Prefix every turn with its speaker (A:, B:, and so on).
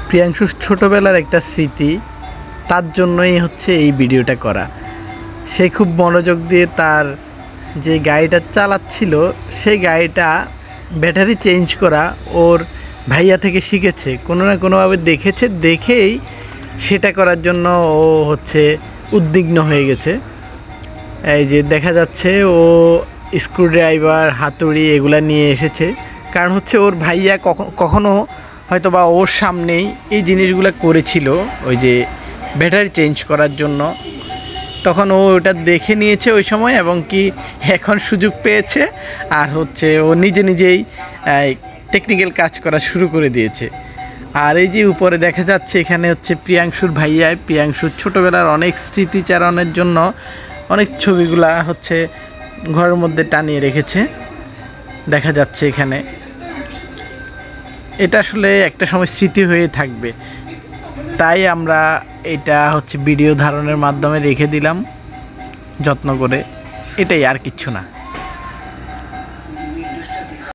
A: প্রিয়াংশুর ছোটোবেলার একটা স্মৃতি, তার জন্যই হচ্ছে এই ভিডিওটা করা। সে খুব মনোযোগ দিয়ে তার যে গাড়িটা চালাচ্ছিল সেই গাড়িটা ব্যাটারি চেঞ্জ করা ওর ভাইয়া থেকে শিখেছে, কোনো না কোনোভাবে দেখেছে, দেখেই সেটা করার জন্য ও হচ্ছে উদ্বিগ্ন হয়ে গেছে। এই যে দেখা যাচ্ছে ও স্ক্রুড্রাইভার, হাতুড়ি এগুলা নিয়ে এসেছে, কারণ হচ্ছে ওর ভাইয়া কখনো হয়তো বা ওর সামনেই এই জিনিসগুলো করেছিল, ওই যে ব্যাটারি চেঞ্জ করার জন্য। তখন ও ওটা দেখে নিয়েছে ওই সময়, এবং কি এখন সুযোগ পেয়েছে আর হচ্ছে ও নিজে নিজেই টেকনিক্যাল কাজ করা শুরু করে দিয়েছে। আর এই যে উপরে দেখা যাচ্ছে এখানে হচ্ছে প্রিয়াংশুর ভাইয়া, প্রিয়াংশুর ছোটোবেলার অনেক স্মৃতিচারণের জন্য অনেক ছবিগুলা হচ্ছে ঘরের মধ্যে টানিয়ে রেখেছে, দেখা যাচ্ছে এখানে। এটা আসলে একটা সময় স্মৃতি হয়ে থাকবে, তাই আমরা এটা হচ্ছে ভিডিও ধারণের মাধ্যমে রেখে দিলাম যত্ন করে, এটাই, আর কিচ্ছু না।